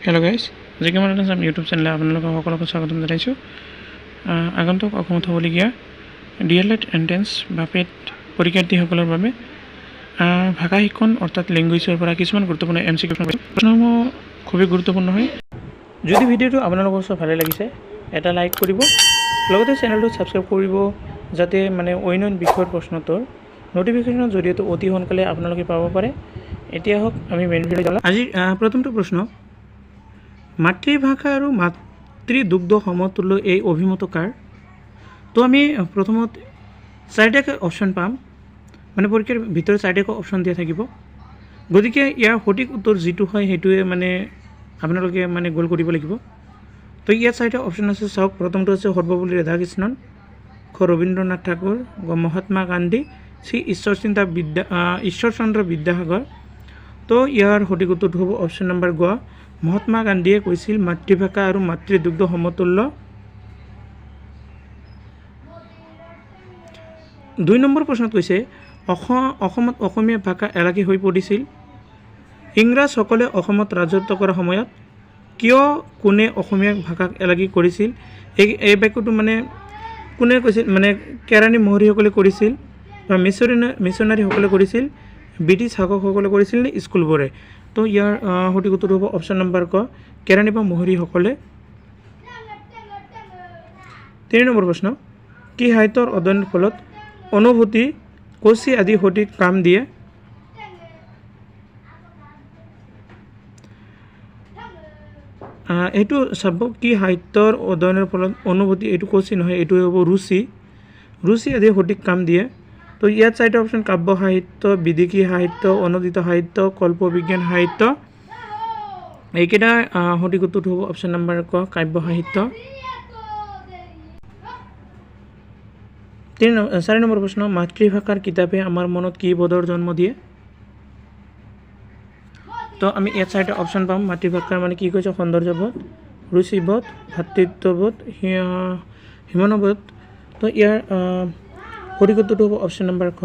Hello' guys, জিকে model Assam YouTube চেনেলে আপোনালোকক সকলোকে স্বাগতম জনাইছোঁ। আগন্তুক অসমত হ'বলগীয়া DLED এণ্ট্ৰেন্স বা পেট পৰীক্ষাৰ্থীসকলৰ বাবে ভাষা শিক্ষণ অৰ্থাৎ লেংগুৱেজৰ পৰা কিছুমান গুৰুত্বপূৰ্ণ MCQ প্ৰশ্নসমূহ খুবেই গুৰুত্বপূৰ্ণ হয়। যদি ভিডিঅ'টো আপোনালোকৰ ওচৰত ভালে লাগিছে এটা লাইক কৰিব, লগতে চেনেলটো ছাবস্ক্ৰাইব কৰিব যাতে অন্য বিষয়ৰ প্ৰশ্নটোৰ ন'টিফিকেশ্যনৰ জৰিয়তে অতি সোনকালে আপোনালোকে পাব পাৰে। এতিয়া হওক আমি মেইন ভিডিঅ' যাওঁ। আজিৰ প্ৰথমটো প্ৰশ্ন, মাতৃভাষা আৰু মাতৃদুগ্ধ সমতুল্য এই অভিমত কাৰ? তো আমি প্ৰথমত চাৰিটাকৈ অপশ্যন পাম, পৰীক্ষাৰ ভিতৰত চাৰিটাকৈ অপশ্যন দিয়া থাকিব। গতিকে ইয়াৰ সঠিক উত্তৰ যিটো হয় সেইটোৱে আপোনালোকে গোল কৰিব লাগিব। তো ইয়াত চাৰিটা অপশ্যন আছে, চাওক। প্ৰথমটো আছে সৰ্বপল্লী ৰাধাকৃষ্ণন, খ ৰবীন্দ্ৰনাথ ঠাকুৰ, গ মহাত্মা গান্ধী, চি ঈশ্বৰচন্দ্ৰ বিদ্যাসাগৰ। তো ইয়াৰ সঠিক উত্তৰটো হ'ব অপশ্যন নম্বৰ গ, মহাত্মা গান্ধীয়ে কৈছিল মাতৃভাষা আৰু মাতৃদুগ্ধ সমতুল্য। 2 নম্বৰ প্ৰশ্নত কৈছে অসমত অসমীয়া ভাষা এলাগী হৈ পৰিছিল ইংৰাজসকলে অসমত ৰাজত্ব কৰাৰ সময়ত কিয় কোনে অসমীয়া ভাষাক এলাগী কৰিছিল? এই বাক্যটো কোনে কৈছিল? কেৰাণী মহৰীসকলে কৰিছিল, বা মিছনাৰীসকলে কৰিছিল, ব্ৰিটিছ শাসকসকলে কৰিছিল নে স্কুলবোৰে? তো ইয়াৰ সঠিক উত্তৰ হ'ব অপশ্যন নম্বৰ ক, কেৰাণী বা মহৰীসকলে। 3 নম্বৰ প্ৰশ্ন, কি সাহিত্যৰ অধ্যয়নৰ ফলত অনুভূতি, কচি আদি সঠিক কাম দিয়ে? এইটো চাব, কি সাহিত্যৰ অধ্যয়নৰ ফলত অনুভূতি, এইটো কচি নহয়, এইটো হ'ব ৰুচি আদি সঠিক কাম দিয়ে। তো ইয়াত চাৰিটা অপশ্যন, কাব্য সাহিত্য, বিদেশী সাহিত্য, অনুদিত সাহিত্য, কল্পবিজ্ঞান সাহিত্য। এইকেইটা সঠিক উত্তৰটো হ'ব অপশ্যন নম্বৰ ক, কাব্য সাহিত্য। 4 নম্বৰ প্ৰশ্ন, মাতৃভাষাৰ কিতাপে আমাৰ মনত কি বোধৰ জন্ম দিয়ে? তো আমি ইয়াত চাৰিটা অপশ্যন পাম। মাতৃভাষাৰ কি কৈছে? সৌন্দৰ্যবোধ, ৰুচিবোধ, ভাতৃত্ববোধ, হিমানুবোধ। তো ইয়াৰ সঠিক উত্তৰটো হ'ব অপশ্যন নম্বৰ খ,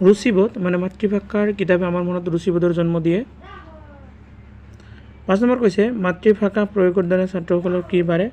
ৰুচিবোধ। মাতৃভাষাৰ কিতাপে আমাৰ মনত ৰুচিবোধৰ জন্ম দিয়ে। 5 নম্বৰ কৈছে, মাতৃভাষা প্ৰয়োগৰ দ্বাৰা ছাত্ৰসকলৰ কি বাঢ়ে?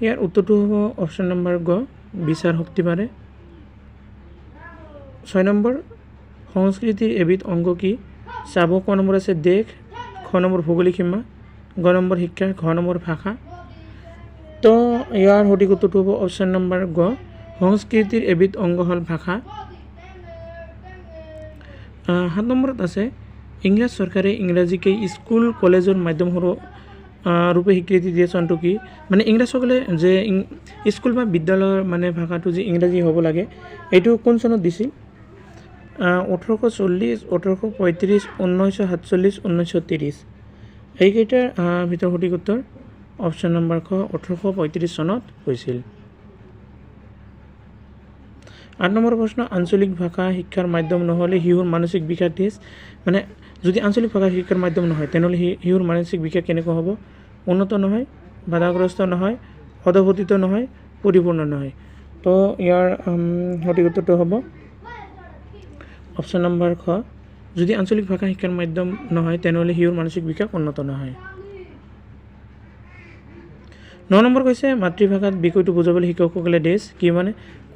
ইয়াৰ উত্তৰটো হ'ব অপশ্যন নম্বৰ গ, বিচাৰ শক্তি বাঢ়ে। 6 নম্বৰ, সংস্কৃতিৰ এবিধ অংগ কি? চাব, ক নম্বৰ আছে দেশ, খ নম্বৰ ভৌগোলিক সীমা, গ নম্বৰ শিক্ষা, ঘ নম্বৰ ভাষা। তো ইয়াৰ সঠিক উত্তৰটো হ'ব অপশ্যন নম্বৰ গ, সংস্কৃতিৰ এবিধ অংগ হ'ল ভাষা। 7 নম্বৰত আছে, ইংৰাজ চৰকাৰে ইংৰাজীকে স্কুল কলেজৰ মাধ্যম ৰূপে স্বীকৃতি দিয়ে চনটো কি? ইংৰাজসকলে যে স্কুল বা বিদ্যালয়ৰ ভাষাটো যে ইংৰাজী হ'ব লাগে, এইটো কোন চনত দিছিল? 1840, 1835, 1947, 1930। এইকেইটাৰ ভিতৰত সঠিক উত্তৰ অপশ্যন নম্বৰ খ, 1835 চনত হৈছিল। 8 নম্বৰ প্ৰশ্ন, আঞ্চলিক ভাষা শিক্ষাৰ মাধ্যম নহ'লে শিশুৰ মানসিক বিকাশ দিশ। যদি আঞ্চলিক ভাষা শিক্ষাৰ মাধ্যম নহয় তেনেহ'লে শিশুৰ মানসিক বিকাশ কেনেকুৱা হ'ব? উন্নত নহয়, বাধাগ্ৰস্ত নহয়, অধপতিত নহয়, পৰিপূৰ্ণ নহয়। তো ইয়াৰ সঠিক উত্তৰটো হ'ব অপশ্যন নম্বৰ খ, যদি আঞ্চলিক ভাষা শিক্ষাৰ মাধ্যম নহয় তেনেহ'লে শিশুৰ মানসিক বিকাশ উন্নত নহয়। 9 নম্বৰ কৈছে, মাতৃভাষাত বিষয়টো বুজাবলৈ শিক্ষকসকলে কি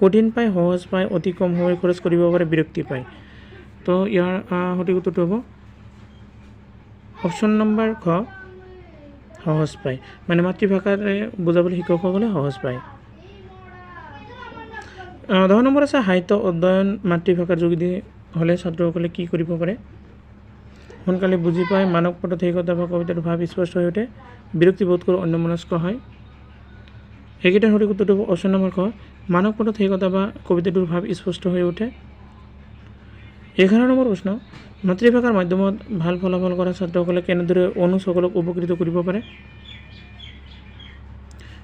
কঠিন পায়, সহজ পায়, অতি কম সময় খৰচ কৰিব পাৰে, বিৰক্তি পায়। তো ইয়াৰ সঠিক উত্তৰটো হ'ব অপশ্যন নম্বৰ খ, সহজ পায়। মাতৃভাষাৰে বুজাবলৈ শিক্ষকসকলে সহজ পায়। 10 নম্বৰ আছে, সাহিত্য অধ্যয়ন মাতৃভাষাৰ যোগেদি হ'লে ছাত্ৰসকলে কি কৰিব পাৰে? সোনকালে বুজি পায়, মানক পটথৈকতা বা কবিতাৰ ভাৱ স্পষ্ট হৈ উঠে, বিৰক্তিবোধ কৰি অন্যমনস্ক হয়। এইকেইটাৰ সঠিক উত্তৰটো হ'ব অপশ্যন নম্বৰ খ, মানক পটথৈকতা বা কবিতাটোৰ ভাৱ স্পষ্ট হৈ উঠে। 11 নম্বৰ প্ৰশ্ন, মাতৃভাষাৰ মাধ্যমত ভাল ফলাফল কৰা ছাত্ৰসকলে কেনেদৰে অনুজসকলক উপকৃত কৰিব পাৰে?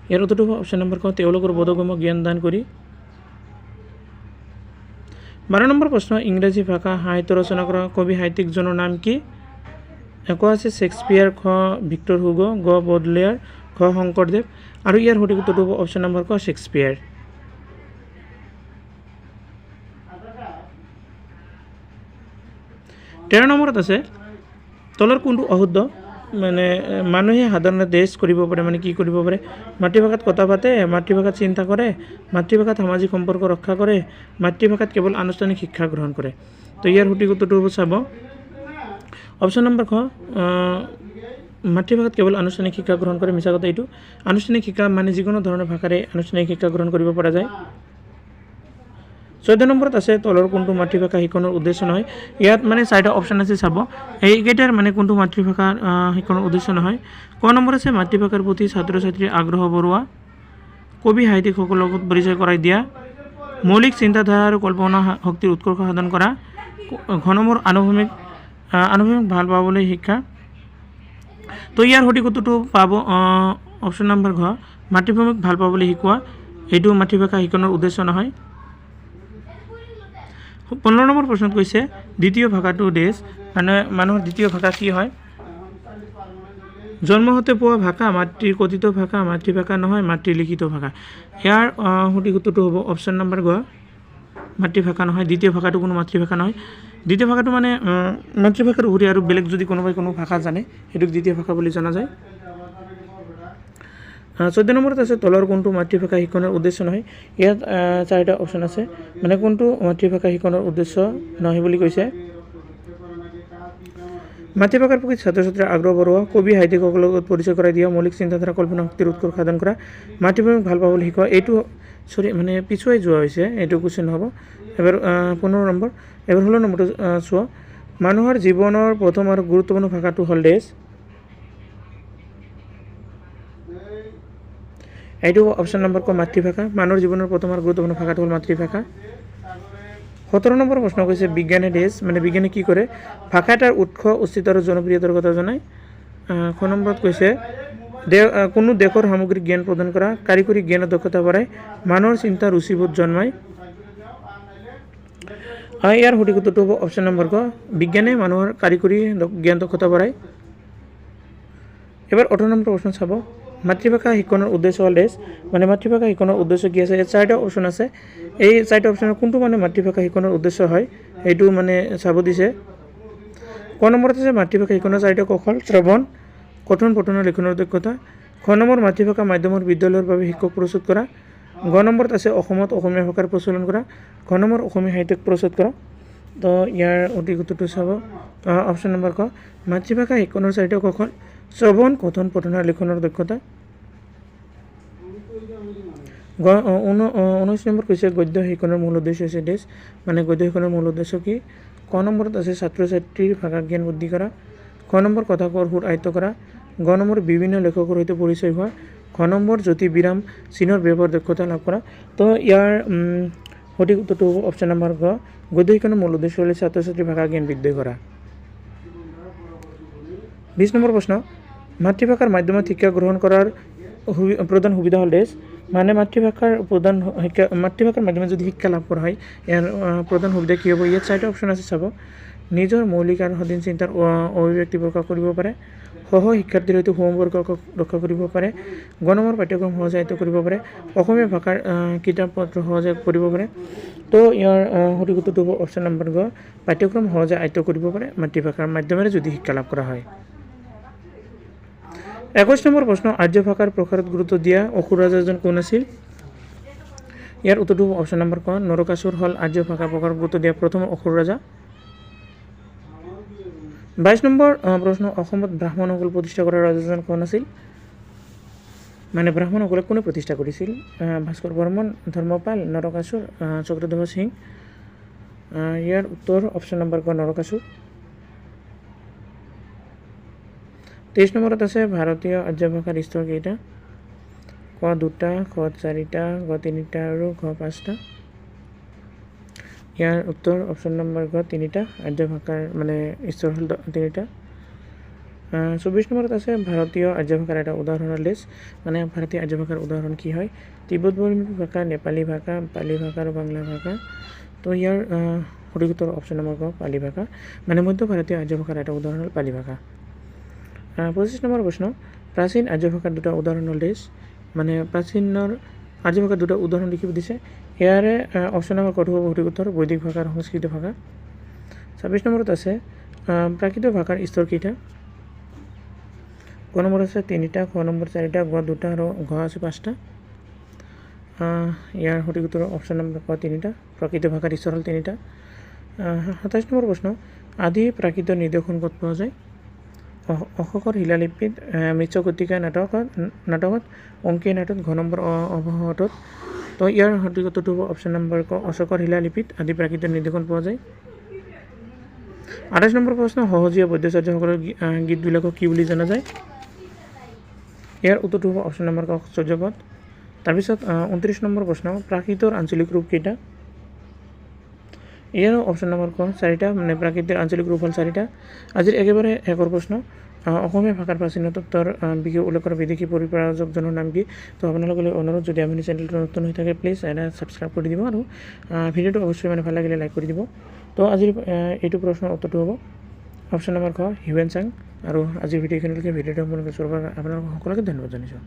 ইয়াৰ উত্তৰটো হ'ব অপশ্যন নম্বৰ খ, তেওঁলোকৰ বোধগম্য জ্ঞান দান কৰি। 12 নম্বৰ প্ৰশ্ন, ইংৰাজী ভাষা সাহিত্য ৰচনা কৰা কবি সাহিত্যিকজনৰ নাম কি? ক আছে শেক্সপিয়াৰ, খ ভিক্টৰ হুগো, গ বডলেয়াৰ, ঘ শংকৰদেৱ। আৰু ইয়াৰ সঠিক উত্তৰটো হ'ব অপশ্যন নম্বৰ ক, শেক্সপিয়াৰ। 13 নম্বৰত আছে, তলৰ কোনটো অশুদ্ধ মানে মানুহে সাধাৰণতে দেশ কৰিব পাৰে মানে কি কৰিব পাৰে মাতৃভাষাত কথা পাতে মাতৃভাষাত চিন্তা কৰে মাতৃভাষাত সামাজিক সম্পৰ্ক ৰক্ষা কৰে মাতৃভাষাত কেৱল আনুষ্ঠানিক শিক্ষা গ্ৰহণ কৰে তো ইয়াৰ সঠিক উত্তৰটো হ'ব চাব অপশ্যন নম্বৰ খ মাতৃভাষাত কেৱল আনুষ্ঠানিক শিক্ষা গ্ৰহণ কৰে মিছা কথা এইটো আনুষ্ঠানিক শিক্ষা মানে যিকোনো ধৰণৰ ভাষাৰে আনুষ্ঠানিক শিক্ষা গ্ৰহণ কৰিব পৰা যায় 14 নম্বৰত আছে তলৰ কোনটো মাতৃভাষা শিক্ষণৰ উদ্দেশ্য নহয় ইয়াত মানে চাৰিটা অপশ্যন আছে চাব এইকেইটাৰ মানে কোনটো মাতৃভাষা শিক্ষণৰ উদ্দেশ্য নহয় ক নম্বৰ আছে মাতৃভাষাৰ প্ৰতি ছাত্ৰ ছাত্ৰীৰ আগ্ৰহ বঢ়োৱা কবি সাহিত্যিকসকলৰ লগত পৰিচয় কৰাই দিয়া মৌলিক চিন্তাধাৰা আৰু কল্পনা শক্তিৰ উৎকৰ্ষ সাধন কৰা ঘ নম্বৰ আনুভূমিক ভাল পাবলৈ শিক্ষা তো ইয়াৰ সঠিক উত্তৰটো পাব অপশ্যন নম্বৰ ঘ মাতৃভূমিক ভাল পাবলৈ শিকোৱা এইটো মাতৃভাষা শিক্ষণৰ উদ্দেশ্য নহয় 15 নম্বৰ প্ৰশ্নত কৈছে দ্বিতীয় ভাষাটো দেশ মানে মানুহৰ দ্বিতীয় ভাষা কি হয় জন্ম হতে পোৱা ভাষা মাতৃৰ কথিত ভাষা মাতৃভাষা নহয় মাতৃৰ লিখিত ভাষা ইয়াৰ সঠিক উত্তৰটো হ'ব অপশ্যন নম্বৰ গ মাতৃভাষা নহয় দ্বিতীয় ভাষাটো কোনো মাতৃভাষা নহয় দ্বিতীয় ভাষাটো মানে মাতৃভাষাৰ উপৰি আৰু বেলেগ যদি কোনোবাই কোনো ভাষা জানে সেইটোক দ্বিতীয় ভাষা বুলি জনা যায় 14 নম্বৰত আছে তলৰ কোনটো মাতৃভাষা শিক্ষণৰ উদ্দেশ্য নহয় ইয়াত চাৰিটা অপশ্যন আছে মানে কোনটো মাতৃভাষা শিক্ষণৰ উদ্দেশ্য নহয় বুলি কৈছে মাতৃভাষাৰ প্ৰতি ছাত্ৰ ছাত্ৰীৰ আগ্ৰহ বঢ়োৱা কবি সাহিত্যিকসকলৰ লগত পৰিচয় কৰাই দিয়া মৌলিক চিন্তাধাৰা কল্পনা শক্তিৰ উৎকৰ্ষ সাধন কৰা মাতৃভূমিক ভাল পাবলৈ শিকোৱা এইটো মানে পিছুৱাই যোৱা হৈছে এইটো কুৱেশ্যন হ'ব এবাৰ 15 নম্বৰ এবাৰ 16 নম্বৰটো চোৱা মানুহৰ জীৱনৰ প্ৰথম আৰু গুৰুত্বপূৰ্ণ ভাষাটো হ'ল দেশ এইটো অপশ্যন নম্বৰ ক মাতৃভাষা মানুহৰ জীৱনৰ প্ৰথম আৰু গুৰুত্বপূৰ্ণ ভাষাটো হ'ল মাতৃভাষা 17 নম্বৰ প্ৰশ্ন কৈছে বিজ্ঞানে দেশ মানে বিজ্ঞানে কি কৰে ভাষা এটাৰ উৎস অস্তিত্ব আৰু জনপ্ৰিয়তাৰ কথা জনায় খ নম্বৰত কৈছে কোনো দেশৰ সামগ্ৰিক জ্ঞান প্ৰদান কৰা কাৰিকৰী জ্ঞানৰ দক্ষতা বঢ়ায় মানুহৰ চিন্তা ৰুচিবোধ জন্মায় ইয়াৰ সঠিক উত্তৰটো হ'ব অপশ্যন নম্বৰ ক বিজ্ঞানে মানুহৰ কাৰিকৰী জ্ঞান দক্ষতা বঢ়ায় এবাৰ 18 নম্বৰ প্ৰশ্ন চাব মাতৃভাষা শিক্ষণৰ উদ্দেশ্য হ'ল দেশ মানে মাতৃভাষা শিক্ষণৰ উদ্দেশ্য কি আছে চাৰিটা অপশ্যন আছে এই চাৰিটা অপশ্যনৰ কোনটো মানে মাতৃভাষা শিক্ষণৰ উদ্দেশ্য হয় এইটো মানে চাব দিছে ক নম্বৰত আছে মাতৃভাষা শিক্ষণৰ চাৰিটা কৌশল শ্ৰৱণ কথন পঠন লিখনৰ দক্ষতা খ নম্বৰ মাতৃভাষা মাধ্যমৰ বিদ্যালয়ৰ বাবে শিক্ষক প্ৰস্তুত কৰা গ নম্বৰত আছে অসমত অসমীয়া ভাষাৰ প্ৰচলন কৰা ঘ নম্বৰ অসমীয়া সাহিত্যক প্ৰস্তুত কৰা তো ইয়াৰ সঠিক উত্তৰটো চাব অপশ্যন নম্বৰ ক মাতৃভাষা শিক্ষণৰ চাৰিটা কৌশল শ্ৰৱণ কথন পঠন লিখনৰ দক্ষতা 19 নম্বৰ কৈছে গদ্য শিক্ষণৰ মূল উদ্দেশ্য হৈছে দেশ মানে গদ্য শিক্ষণৰ মূল উদ্দেশ্য কি ক নম্বৰত আছে ছাত্ৰ ছাত্ৰীৰ ভাষা জ্ঞান বৃদ্ধি কৰা খ নম্বৰ কথা কোৱাৰ সুৰ আয়ত্ত কৰা গ নম্বৰ বিভিন্ন লেখকৰ সৈতে পৰিচয় হোৱা ঘ নম্বৰ জ্যোতি বিৰাম চিনৰ ব্যৱহাৰ দক্ষতা লাভ কৰা তো ইয়াৰ সঠিক উত্তৰটো হ'ব অপশ্যন নম্বৰ গ গদ্য শিক্ষণৰ মূল উদ্দেশ্য হ'ল ছাত্ৰ ছাত্ৰীৰ ভাষা জ্ঞান বৃদ্ধি কৰা 20 নম্বৰ প্ৰশ্ন মাতৃভাষাৰ মাধ্যমত শিক্ষা গ্ৰহণ কৰাৰ প্ৰধান সুবিধা হ'ল দেশ মানে মাতৃভাষাৰ মাধ্যমত যদি শিক্ষা লাভ কৰা হয় ইয়াৰ প্ৰধান সুবিধা কি হ'ব ইয়াত চাৰিটা অপশ্যন আছে চাব নিজৰ মৌলিক আৰু স্বাধীন চিন্তাৰ অভিব্যক্তি প্ৰকাশ কৰিব পাৰে সহ শিক্ষাৰ্থীৰ সৈতে সম্পৰ্ক ৰক্ষা কৰিব পাৰে গ নম্বৰ পাঠ্যক্ৰম সহজে আয়ত্ত কৰিব পাৰে অসমীয়া ভাষাৰ কিতাপ পত্ৰ সহজে পঢ়িব পাৰে তো ইয়াৰ সঠিক উত্তৰটো হ'ব অপশ্যন নম্বৰ গ পাঠ্যক্ৰম সহজে আয়ত্ত কৰিব পাৰে মাতৃভাষাৰ মাধ্যমেৰে যদি শিক্ষা লাভ কৰা হয় 21 নম্বৰ প্ৰশ্ন আৰ্য ভাষাৰ প্ৰসাৰত গুৰুত্ব দিয়া অসুৰ ৰাজাজন কোন আছিল ইয়াৰ উত্তৰটো অপশ্যন নম্বৰ ক নৰকাসুৰ হ'ল আৰ্য ভাষা প্ৰসাৰত গুৰুত্ব দিয়া প্ৰথম অসুৰ ৰাজা 22 নম্বৰ প্ৰশ্ন অসমত ব্ৰাহ্মণসকল প্ৰতিষ্ঠা কৰা ৰাজাজন কোন আছিল মানে ব্ৰাহ্মণসকলে কোনে প্ৰতিষ্ঠা কৰিছিল ভাস্কৰ বৰ্মন ধৰ্মপাল নৰকাসুৰ চক্ৰধ্বজ সিং ইয়াৰ উত্তৰ অপশ্যন নম্বৰ ক নৰকাসুৰ 23 নম্বৰত আছে ভাৰতীয় আৰ্য ভাষাৰ স্তৰ কেইটা ক 2টা খ 4টা গ 3টা আৰু ঘ 5টা ইয়াৰ উত্তৰ অপশ্যন নম্বৰ গ 3টা আৰ্য ভাষাৰ মানে স্তৰ হ'ল 3টা 24 নম্বৰত আছে ভাৰতীয় আৰ্য ভাষাৰ এটা উদাহৰণৰ লিষ্ট মানে ভাৰতীয় আৰ্য ভাষাৰ উদাহৰণ কি হয় তিব্বত বৰ্মী ভাষা নেপালী ভাষা পালি ভাষা আৰু বাংলা ভাষা তো ইয়াৰ সঠিক উত্তৰ অপশ্যন নম্বৰ গ পালি ভাষা মানে মধ্য ভাৰতীয় আৰ্য ভাষাৰ এটা উদাহৰণ হ'ল পালি ভাষা 25 নম্বৰ প্ৰশ্ন প্ৰাচীন আৰ্য ভাষাৰ দুটা উদাহৰণৰ লিষ্ট মানে প্ৰাচীনৰ আৰ্য ভাষাৰ দুটা উদাহৰণ লিখিব দিছে ইয়াৰে অপশ্যন নম্বৰ ক'ত হ'ব সঠিক উত্তৰ বৈদিক ভাষা আৰু সংস্কৃত ভাষা 26 নম্বৰত আছে প্ৰাকৃত ভাষাৰ স্তৰ কেইটা? ক নম্বৰ আছে 3টা, খ নম্বৰ 4টা, গ 2টা আৰু ঘ আছে 5টা। ইয়াৰ সঠিক উত্তৰ অপশ্যন নম্বৰ ক 3টা। প্ৰাকৃত ভাষাৰ স্তৰ হ'ল 3টা। 27 নম্বৰ প্ৰশ্ন, আদি প্ৰাকৃত নিদৰ্শন ক'ত পোৱা যায়? অশোকৰ শিলালিপিত, মৃচ্ছকটিকা নাটকত, অংকীয়া নাটত, ঘ নম্বৰ অৱহটত। তো ইয়াৰ সঠিক উত্তৰটো হ'ব অপশ্যন নম্বৰ ক, অশোকৰ শিলালিপিত আদি প্ৰাকৃত নিদৰ্শন পোৱা যায়। 28 নম্বৰ প্ৰশ্ন, সহজীয়া বৈদ্যাচাৰ্যসকলৰ গীতবিলাকক কি বুলি জনা যায়? ইয়াৰ উত্তৰটো হ'ব অপশ্যন নম্বৰ ক, চৰ্যপদ। তাৰপিছত 29 নম্বৰ প্ৰশ্ন, প্ৰাকৃতৰ আঞ্চলিক ৰূপ কেইটা? ইয়াৰ অপশ্যন নম্বৰ ক 4টা, মানে প্ৰাকৃতিক আঞ্চলিক ৰূপ হ'ল 4টা। আজিৰ একেবাৰে শেষৰ প্ৰশ্ন, অসমীয়া ভাষাৰ প্ৰাচীনত্বৰ বিষয়ে উল্লেখ কৰা বিদেশী পৰিব্ৰাজকজনৰ নাম কি? তো আপোনালোকলৈ অনুৰোধ, যদি আপুনি চেনেলটো নতুন হৈ থাকে প্লিজ এটা ছাবস্ক্ৰাইব কৰি দিব আৰু ভিডিঅ'টো অৱশ্যই মানে ভাল লাগিলে লাইক কৰি দিব। তো আজিৰ এইটো প্ৰশ্নৰ উত্তৰটো হ'ব অপশ্যন নম্বৰ খ, হিউৱেন চাং। আৰু আজিৰ ভিডিঅ'খিনিলৈকে, ভিডিঅ'টো আপোনালোকে চোৱাৰ বাবে আপোনালোক সকলোকে ধন্যবাদ জনাইছোঁ।